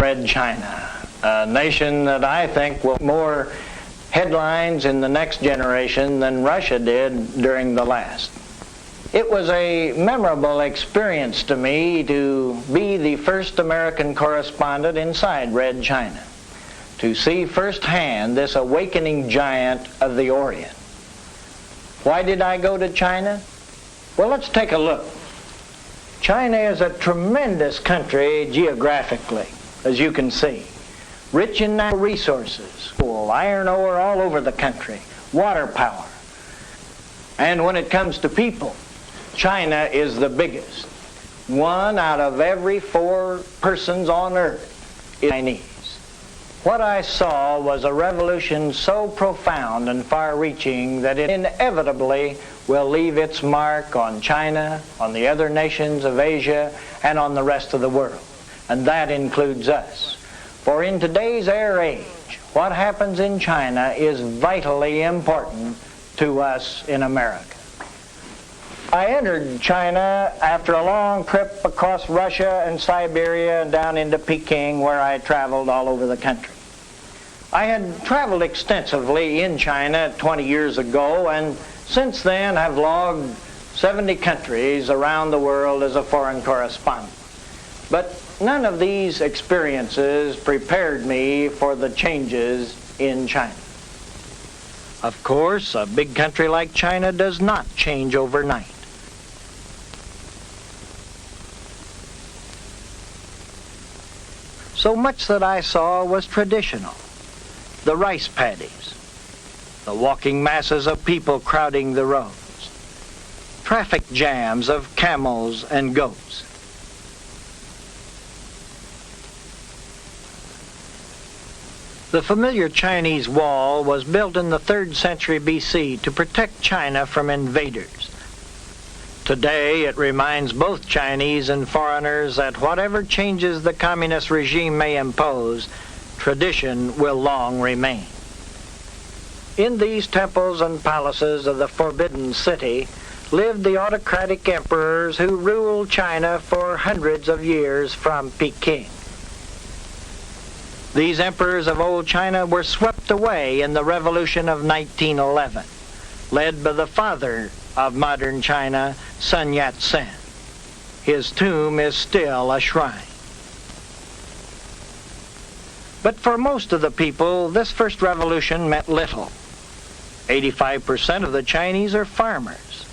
Red China, a nation that I think will more headlines in the next generation than Russia did during the last. It was a memorable experience to me to be the first American correspondent inside Red China, to see firsthand this awakening giant of the Orient. Why did I go to China? Well, let's take a look. China is a tremendous country geographically, as you can see. Rich in natural resources, iron ore all over the country, water power. And when it comes to people, China is the biggest. 1 out of every 4 persons on earth is Chinese. What I saw was a revolution so profound and far-reaching that it inevitably will leave its mark on China, on the other nations of Asia, and on the rest of the world. And that includes us. For in today's air age, what happens in China is vitally important to us in America. I entered China after a long trip across Russia and Siberia and down into Peking, where I traveled all over the country. I had traveled extensively in China 20 years ago, and since then have logged 70 countries around the world as a foreign correspondent. But none of these experiences prepared me for the changes in China. Of course, a big country like China does not change overnight. So much that I saw was traditional. The rice paddies, the walking masses of people crowding the roads, traffic jams of camels and goats. The familiar Chinese wall was built in the 3rd century BC to protect China from invaders. Today, it reminds both Chinese and foreigners that whatever changes the communist regime may impose, tradition will long remain. In these temples and palaces of the Forbidden City lived the autocratic emperors who ruled China for hundreds of years from Peking. These emperors of old China were swept away in the Revolution of 1911, led by the father of modern China, Sun Yat-sen. His tomb is still a shrine. But for most of the people, this first revolution meant little. 85% of the Chinese are farmers,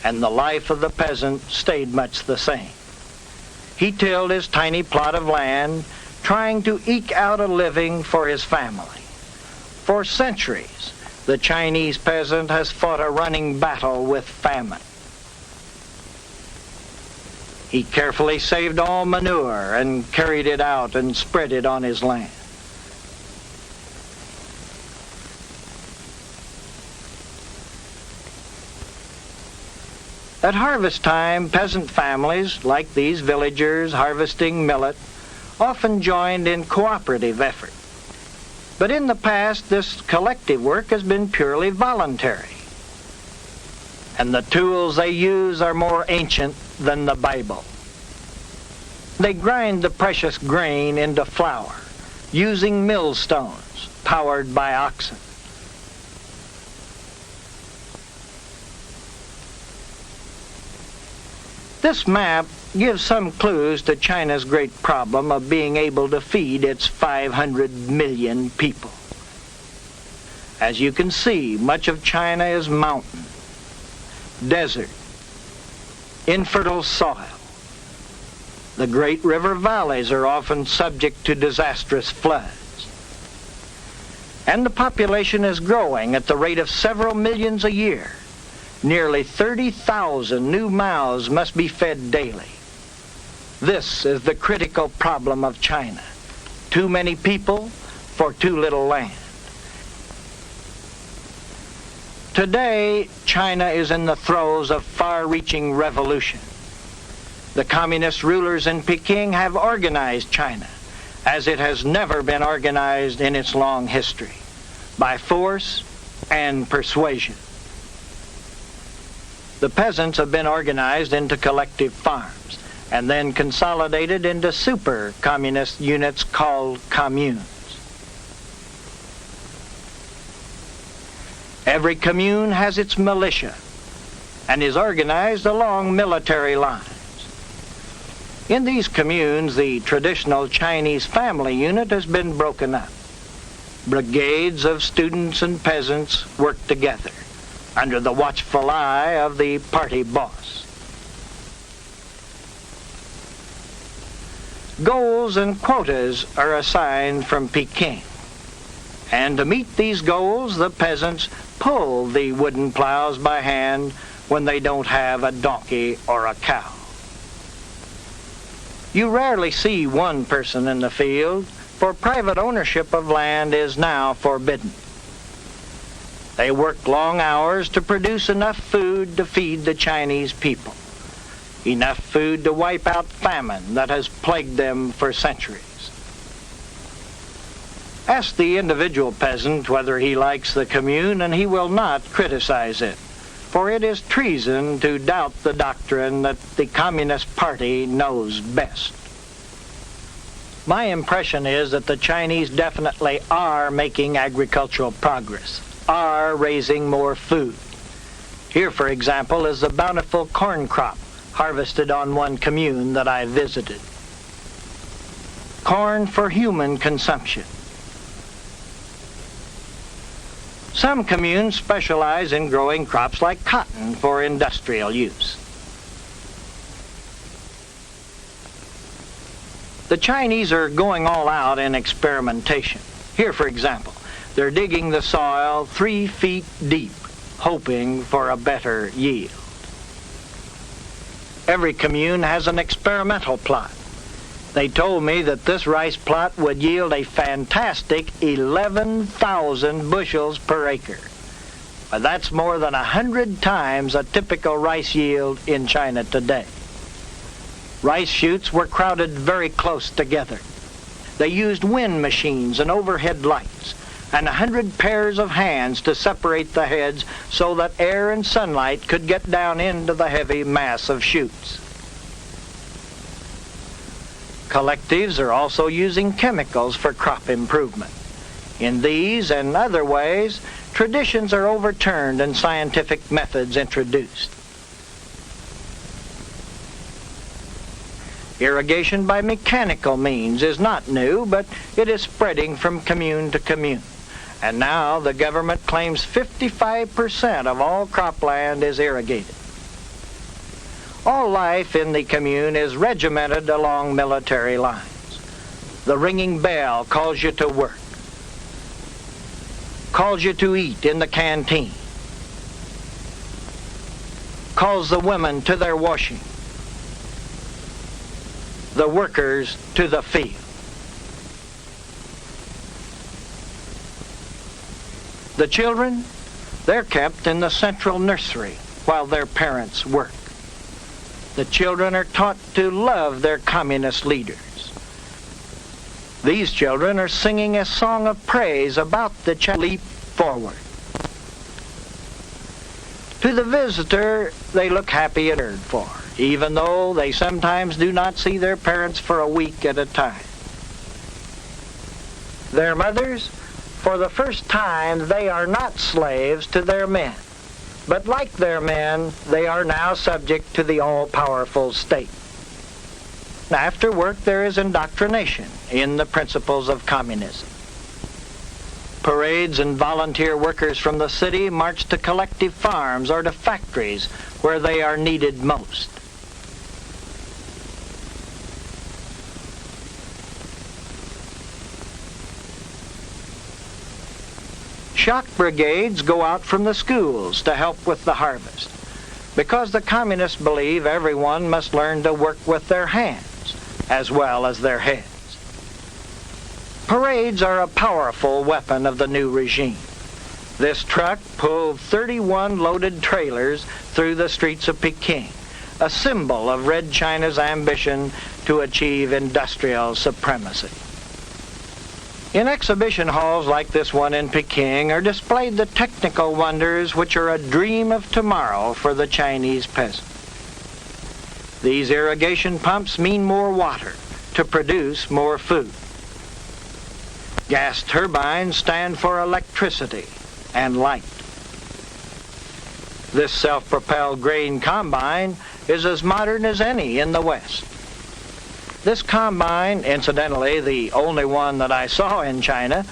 and the life of the peasant stayed much the same. He tilled his tiny plot of land, trying to eke out a living for his family. For centuries, the Chinese peasant has fought a running battle with famine. He carefully saved all manure and carried it out and spread it on his land. At harvest time, peasant families, like these villagers harvesting millet, often joined in cooperative effort. But in the past, this collective work has been purely voluntary. And the tools they use are more ancient than the Bible. They grind the precious grain into flour, using millstones powered by oxen. This map gives some clues to China's great problem of being able to feed its 500 million people. As you can see, much of China is mountain, desert, infertile soil. The great river valleys are often subject to disastrous floods. And the population is growing at the rate of several millions a year. Nearly 30,000 new mouths must be fed daily. This is the critical problem of China. Too many people for too little land. Today, China is in the throes of far-reaching revolution. The communist rulers in Peking have organized China as it has never been organized in its long history, by force and persuasion. The peasants have been organized into collective farms, and then consolidated into super communist units called communes. Every commune has its militia and is organized along military lines. In these communes, the traditional Chinese family unit has been broken up. Brigades of students and peasants work together under the watchful eye of the party boss. Goals and quotas are assigned from Peking. And to meet these goals, the peasants pull the wooden plows by hand when they don't have a donkey or a cow. You rarely see one person in the field, for private ownership of land is now forbidden. They work long hours to produce enough food to feed the Chinese people, enough food to wipe out famine that has plagued them for centuries. Ask the individual peasant whether he likes the commune, and he will not criticize it, for it is treason to doubt the doctrine that the Communist Party knows best. My impression is that the Chinese definitely are making agricultural progress, are raising more food. Here, for example, is the bountiful corn crop harvested on one commune that I visited. Corn for human consumption. Some communes specialize in growing crops like cotton for industrial use. The Chinese are going all out in experimentation. Here, for example, they're digging the soil 3 feet deep, hoping for a better yield. Every commune has an experimental plot. They told me that this rice plot would yield a fantastic 11,000 bushels per acre. But that's more than 100 times a typical rice yield in China today. Rice shoots were crowded very close together. They used wind machines and overhead lights, and 100 pairs of hands to separate the heads so that air and sunlight could get down into the heavy mass of shoots. Collectives are also using chemicals for crop improvement. In these and other ways, traditions are overturned and scientific methods introduced. Irrigation by mechanical means is not new, but it is spreading from commune to commune. And now the government claims 55% of all cropland is irrigated. All life in the commune is regimented along military lines. The ringing bell calls you to work, calls you to eat in the canteen, calls the women to their washing, the workers to the field. The children, they're kept in the central nursery while their parents work. The children are taught to love their communist leaders. These children are singing a song of praise about the leap forward. To the visitor, they look happy and cared for, even though they sometimes do not see their parents for a week at a time. Their mothers, for the first time, they are not slaves to their men. But like their men, they are now subject to the all-powerful state. After work, there is indoctrination in the principles of communism. Parades and volunteer workers from the city march to collective farms or to factories where they are needed most. Shock brigades go out from the schools to help with the harvest, because the communists believe everyone must learn to work with their hands as well as their heads. Parades are a powerful weapon of the new regime. This truck pulled 31 loaded trailers through the streets of Peking, a symbol of Red China's ambition to achieve industrial supremacy. In exhibition halls like this one in Peking are displayed the technical wonders which are a dream of tomorrow for the Chinese peasant. These irrigation pumps mean more water to produce more food. Gas turbines stand for electricity and light. This self-propelled grain combine is as modern as any in the West. This combine, incidentally, the only one that I saw in China,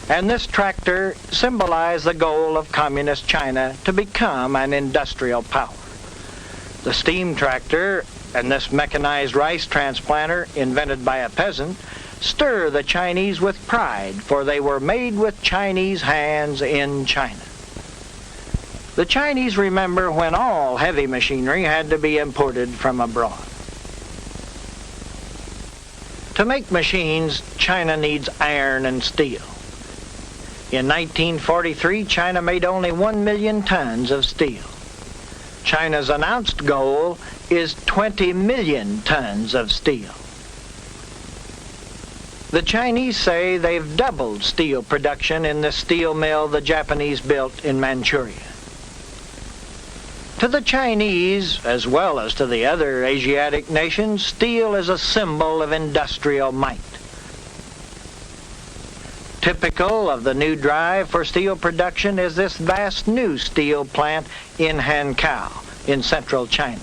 and this tractor symbolize the goal of communist China to become an industrial power. The steam tractor and this mechanized rice transplanter, invented by a peasant, stir the Chinese with pride, for they were made with Chinese hands in China. The Chinese remember when all heavy machinery had to be imported from abroad. To make machines, China needs iron and steel. In 1943, China made only 1 million tons of steel. China's announced goal is 20 million tons of steel. The Chinese say they've doubled steel production in the steel mill the Japanese built in Manchuria. To the Chinese, as well as to the other Asiatic nations, steel is a symbol of industrial might. Typical of the new drive for steel production is this vast new steel plant in Hankou, in central China.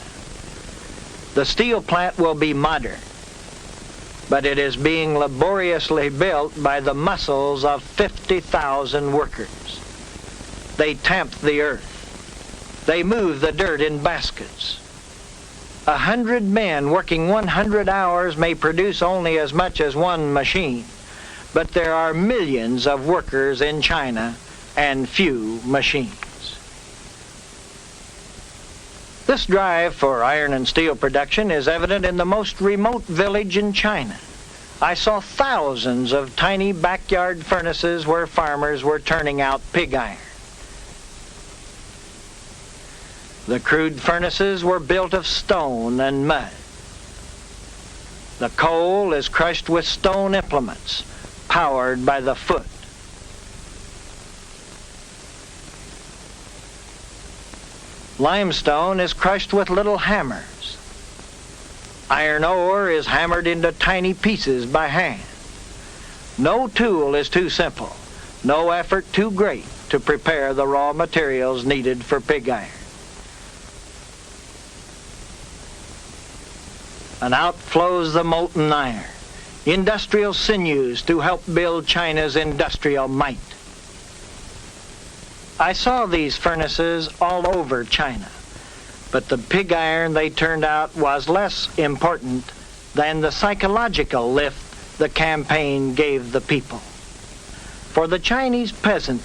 The steel plant will be modern, but it is being laboriously built by the muscles of 50,000 workers. They tamp the earth. They move the dirt in baskets. 100 men working 100 hours may produce only as much as one machine, but there are millions of workers in China and few machines. This drive for iron and steel production is evident in the most remote village in China. I saw thousands of tiny backyard furnaces where farmers were turning out pig iron. The crude furnaces were built of stone and mud. The coal is crushed with stone implements, powered by the foot. Limestone is crushed with little hammers. Iron ore is hammered into tiny pieces by hand. No tool is too simple, no effort too great to prepare the raw materials needed for pig iron. And out flows the molten iron, industrial sinews to help build China's industrial might. I saw these furnaces all over China, but the pig iron they turned out was less important than the psychological lift the campaign gave the people. For the Chinese peasant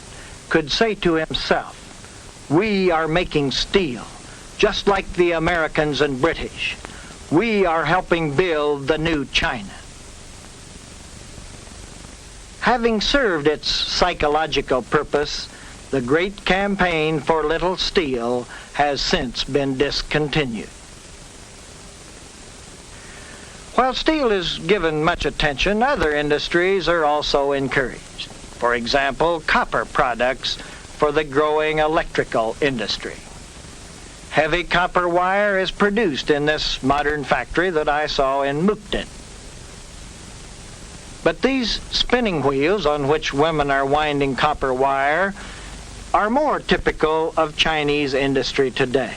could say to himself, "We are making steel, just like the Americans and British. We are helping build the new China." Having served its psychological purpose, the great campaign for little steel has since been discontinued. While steel is given much attention, other industries are also encouraged. For example, copper products for the growing electrical industry. Heavy copper wire is produced in this modern factory that I saw in Mukden. But these spinning wheels on which women are winding copper wire are more typical of Chinese industry today.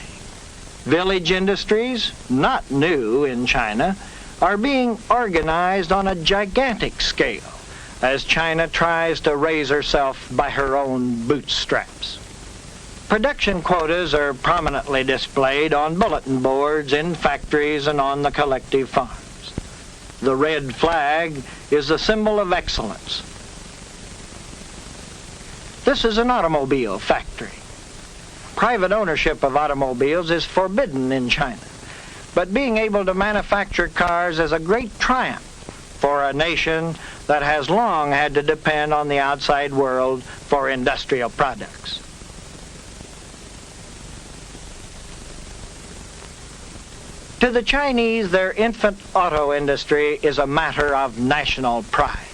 Village industries, not new in China, are being organized on a gigantic scale as China tries to raise herself by her own bootstraps. Production quotas are prominently displayed on bulletin boards in factories and on the collective farms. The red flag is a symbol of excellence. This is an automobile factory. Private ownership of automobiles is forbidden in China, but being able to manufacture cars is a great triumph for a nation that has long had to depend on the outside world for industrial products. To the Chinese, their infant auto industry is a matter of national pride.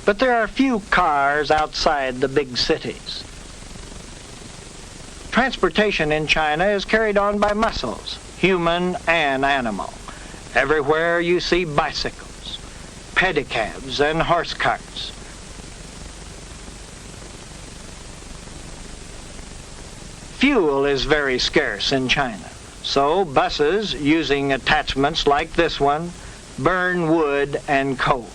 But there are few cars outside the big cities. Transportation in China is carried on by muscles, human and animal. Everywhere you see bicycles, pedicabs, and horse carts. Fuel is very scarce in China, so buses using attachments like this one burn wood and coal.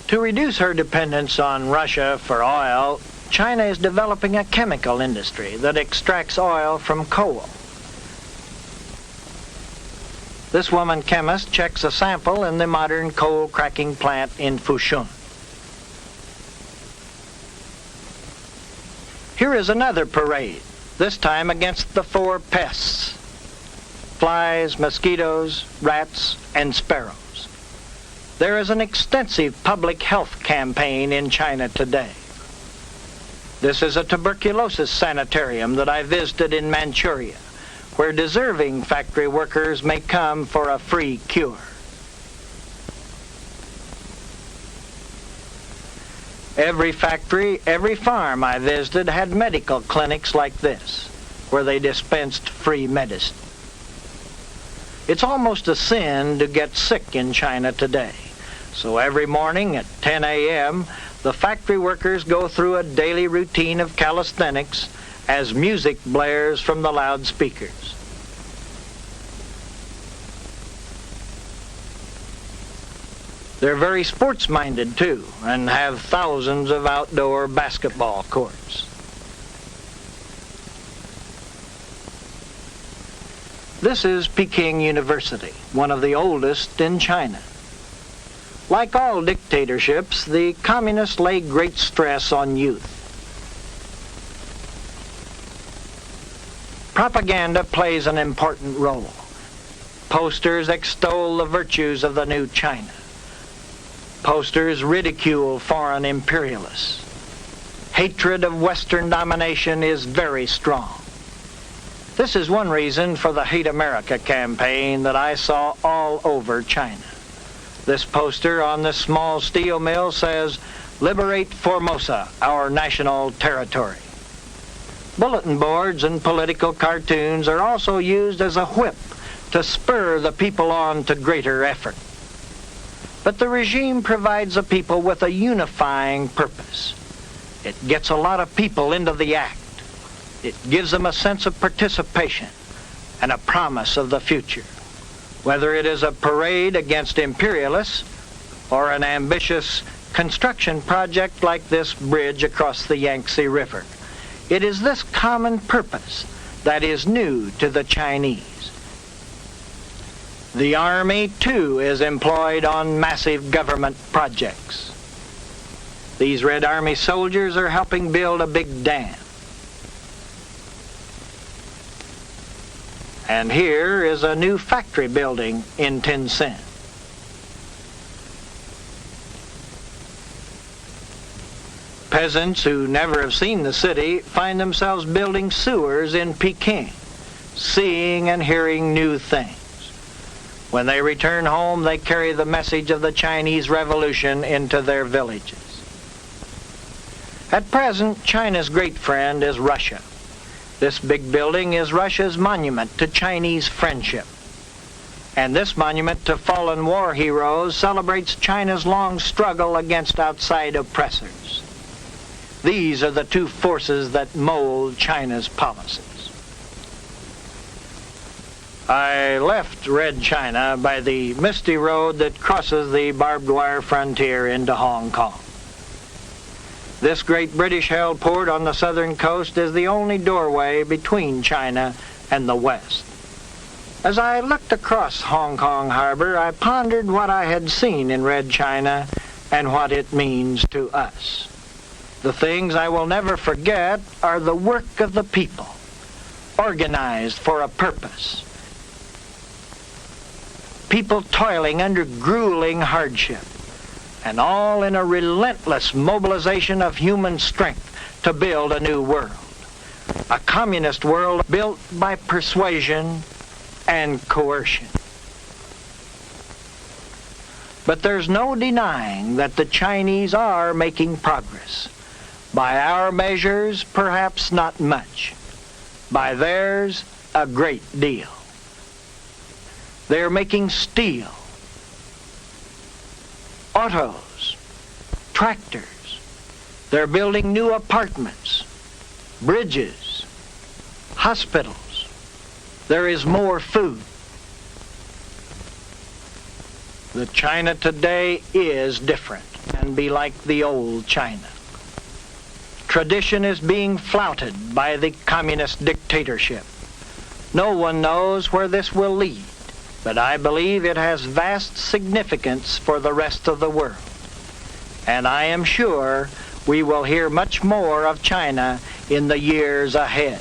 To reduce her dependence on Russia for oil, China is developing a chemical industry that extracts oil from coal. This woman chemist checks a sample in the modern coal cracking plant in Fushun. Here is another parade, this time against the 4 pests: flies, mosquitoes, rats, and sparrows. There is an extensive public health campaign in China today. This is a tuberculosis sanitarium that I visited in Manchuria, where deserving factory workers may come for a free cure. Every factory, every farm I visited had medical clinics like this, where they dispensed free medicine. It's almost a sin to get sick in China today. So every morning at 10 a.m., the factory workers go through a daily routine of calisthenics as music blares from the loudspeakers. They're very sports-minded, too, and have thousands of outdoor basketball courts. This is Peking University, one of the oldest in China. Like all dictatorships, the communists lay great stress on youth. Propaganda plays an important role. Posters extol the virtues of the new China. Posters ridicule foreign imperialists. Hatred of Western domination is very strong. This is one reason for the Hate America campaign that I saw all over China. This poster on this small steel mill says, "Liberate Formosa, our national territory." Bulletin boards and political cartoons are also used as a whip to spur the people on to greater effort. But the regime provides the people with a unifying purpose. It gets a lot of people into the act. It gives them a sense of participation and a promise of the future. Whether it is a parade against imperialists or an ambitious construction project like this bridge across the Yangtze River, it is this common purpose that is new to the Chinese. The Army, too, is employed on massive government projects. These Red Army soldiers are helping build a big dam. And here is a new factory building in Tientsin. Peasants who never have seen the city find themselves building sewers in Peking, seeing and hearing new things. When they return home, they carry the message of the Chinese Revolution into their villages. At present, China's great friend is Russia. This big building is Russia's monument to Chinese friendship. And this monument to fallen war heroes celebrates China's long struggle against outside oppressors. These are the two forces that mold China's policies. I left Red China by the misty road that crosses the barbed wire frontier into Hong Kong. This great British-held port on the southern coast is the only doorway between China and the West. As I looked across Hong Kong harbor, I pondered what I had seen in Red China and what it means to us. The things I will never forget are the work of the people, organized for a purpose. People toiling under grueling hardship, and all in a relentless mobilization of human strength to build a new world. A communist world built by persuasion and coercion. But there's no denying that the Chinese are making progress. By our measures, perhaps not much. By theirs, a great deal. They're making steel, autos, tractors. They're building new apartments, bridges, hospitals. There is more food. The China today is different and be like the old China. Tradition is being flouted by the communist dictatorship. No one knows where this will lead, but I believe it has vast significance for the rest of the world. And I am sure we will hear much more of China in the years ahead.